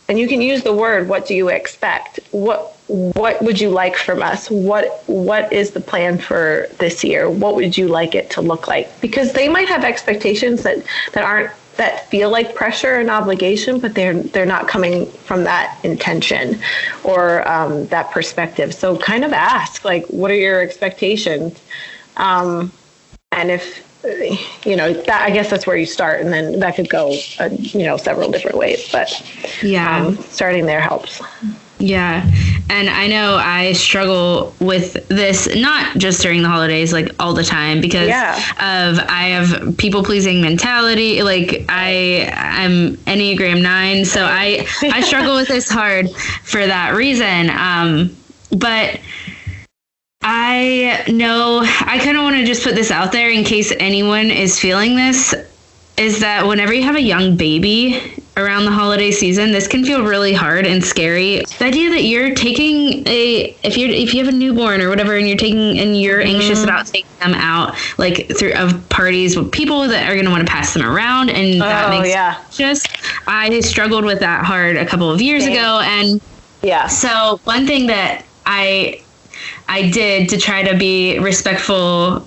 and you can use the word, what do you expect? What would you like from us? What is the plan for this year? What would you like it to look like? Because they might have expectations that feel like pressure and obligation, but they're not coming from that intention or that perspective. So kind of ask, like, what are your expectations? And if, you know, that, I guess that's where you start, and then that could go, several different ways, but yeah, starting there helps. Yeah. And I know I struggle with this, not just during the holidays, like all the time, because I have people pleasing mentality. Like, I'm Enneagram 9. So I struggle with this hard for that reason. But I know I kind of want to just put this out there in case anyone is feeling this, is that whenever you have a young baby around the holiday season, this can feel really hard and scary. The idea that you're taking if you have a newborn or whatever, and you're anxious about taking them out, like, through of parties with people that are going to want to pass them around, and that makes I struggled with that hard a couple of years ago, and so one thing that I did to try to be respectful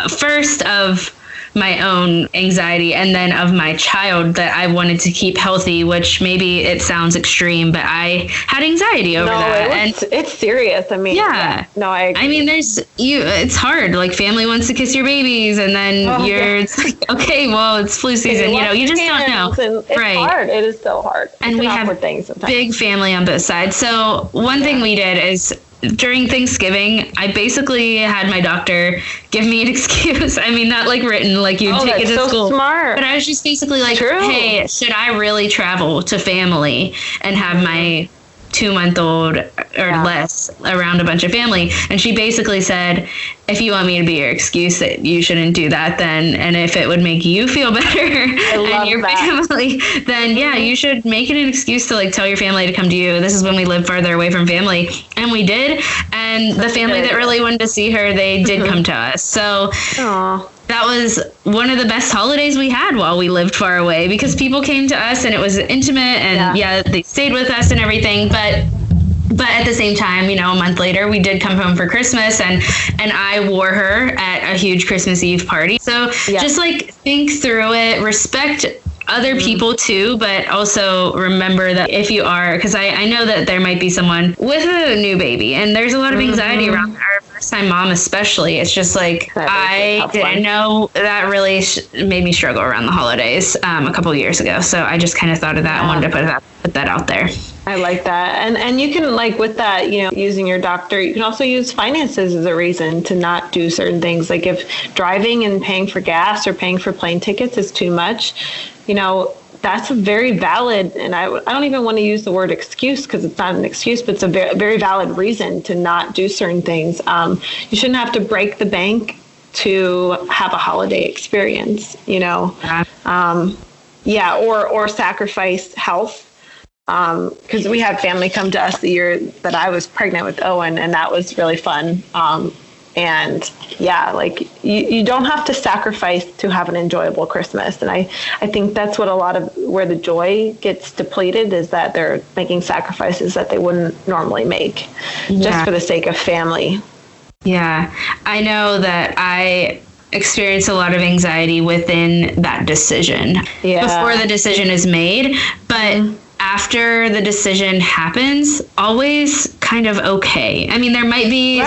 first of my own anxiety and then of my child that I wanted to keep healthy, which maybe it sounds extreme, but I had anxiety over that. And it's serious. I mean, it's hard. Like, family wants to kiss your babies, and then it's like, okay, well, it's flu season. You know, you just don't know. It's hard. It is so hard. And we have big family on both sides. So one thing we did is, during Thanksgiving, I basically had my doctor give me an excuse. I mean, not like written, like you take it to school. Smart. But I was just basically like, hey, should I really travel to family and have my 2-month-old or less around a bunch of family? And she basically said, if you want me to be your excuse that you shouldn't do that, then, and if it would make you feel better and your family, then you should make it an excuse to, like, tell your family to come to you. This is when we live farther away from family. And we did. And the family that really wanted to see her, they did come to us. So that was one of the best holidays we had while we lived far away, because people came to us and it was intimate, and they stayed with us and everything. But at the same time, a month later, we did come home for Christmas, and I wore her at a huge Christmas Eve party. So just like think through it, respect other people too, but also remember that if you are, because I know that there might be someone with a new baby and there's a lot of anxiety around our first time mom, especially. It's just like, I didn't know that really made me struggle around the holidays a couple of years ago. So I just kind of thought of that and wanted to put that out there. I like that. And you can, like, with that, using your doctor, you can also use finances as a reason to not do certain things. Like if driving and paying for gas or paying for plane tickets is too much, that's a very valid, and I don't even want to use the word excuse because it's not an excuse, but it's a very, very valid reason to not do certain things. You shouldn't have to break the bank to have a holiday experience, or sacrifice health. Because we had family come to us the year that I was pregnant with Owen, and that was really fun. You don't have to sacrifice to have an enjoyable Christmas. And I think that's what where the joy gets depleted, is that they're making sacrifices that they wouldn't normally make just for the sake of family. Yeah. I know that I experience a lot of anxiety within that decision before the decision is made, but after the decision happens, always kind of okay. I mean, there might be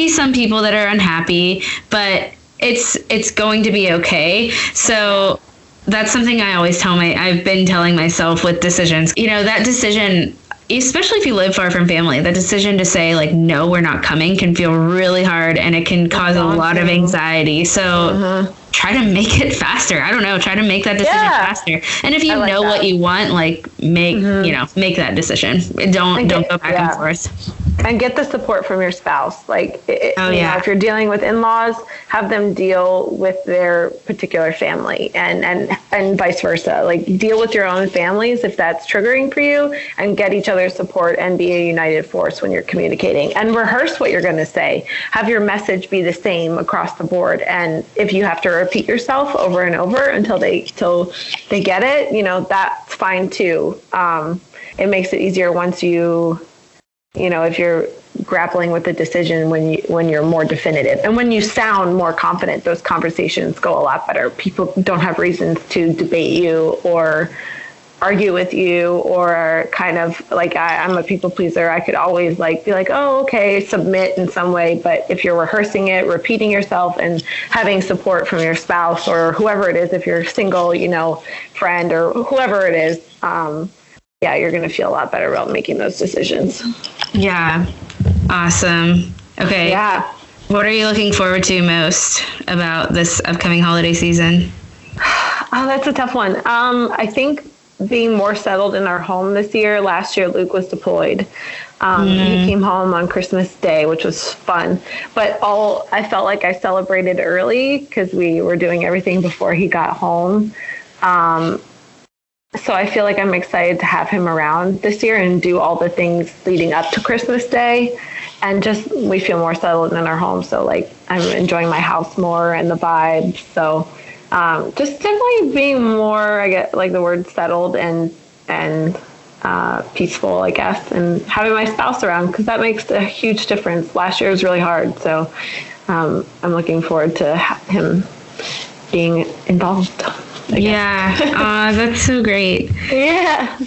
some people that are unhappy, but it's going to be okay. So that's something I always I've been telling myself with decisions. That decision, especially if you live far from family, the decision to say, like, no, we're not coming, can feel really hard, and it can cause a lot of anxiety. So try to make it faster. I don't know. Try to make that decision faster. And if you know what you want, like, make that decision. Don't go back and forth. And get the support from your spouse. Like, if you're dealing with in-laws, have them deal with their particular family, and vice versa. Like, deal with your own families if that's triggering for you, and get each other's support and be a united force when you're communicating. And rehearse what you're going to say. Have your message be the same across the board. And if you have to repeat yourself over and over until they get it, that's fine too. It makes it easier once if you're grappling with the decision when you're more definitive, and when you sound more confident, those conversations go a lot better. People don't have reasons to debate you or argue with you, or kind of like, I'm a people pleaser. I could always be like, oh, okay, submit in some way. But if you're rehearsing it, repeating yourself, and having support from your spouse or whoever it is, if you're single, friend or whoever it is, you're going to feel a lot better about making those decisions. Yeah. Awesome. Okay. Yeah. What are you looking forward to most about this upcoming holiday season? Oh, that's a tough one. I think being more settled in our home this year. Last year, Luke was deployed. He came home on Christmas Day, which was fun. But I felt like I celebrated early because we were doing everything before he got home. So I feel like I'm excited to have him around this year and do all the things leading up to Christmas Day. And just, we feel more settled in our home. So I'm enjoying my house more and the vibe. So just definitely being more, I get the word settled and peaceful, I guess, and having my spouse around, because that makes a huge difference. Last year was really hard. So I'm looking forward to him being involved. Yeah. That's so great. Yeah.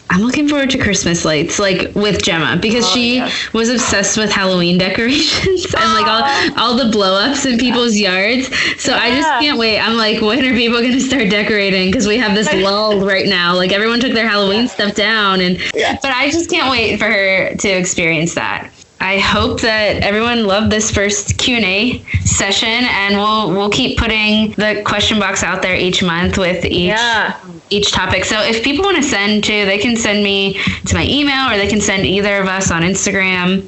I'm looking forward to Christmas lights, with Gemma, because she was obsessed with Halloween decorations and all the blow ups in people's yards. So I just can't wait. I'm like, when are people going to start decorating? Because we have this lull right now. Everyone took their Halloween stuff down, but I just can't wait for her to experience that. I hope that everyone loved this first Q&A session, and we'll keep putting the question box out there each month with each topic. So if people want to they can send me to my email, or they can send either of us on Instagram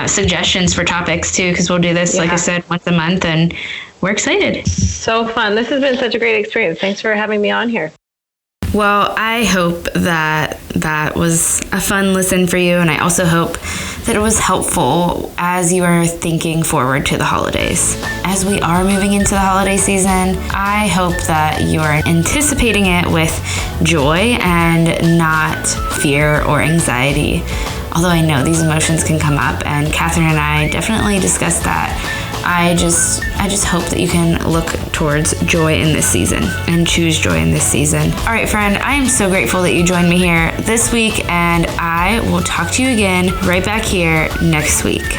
suggestions for topics too, because we'll do this, like I said, once a month, and we're excited. So fun. This has been such a great experience. Thanks for having me on here. Well, I hope that was a fun listen for you, and I also hope that it was helpful as you are thinking forward to the holidays. As we are moving into the holiday season, I hope that you are anticipating it with joy and not fear or anxiety. Although I know these emotions can come up, and Catherine and I definitely discussed that. I just hope that you can look towards joy in this season and choose joy in this season. All right, friend, I am so grateful that you joined me here this week, and I will talk to you again right back here next week.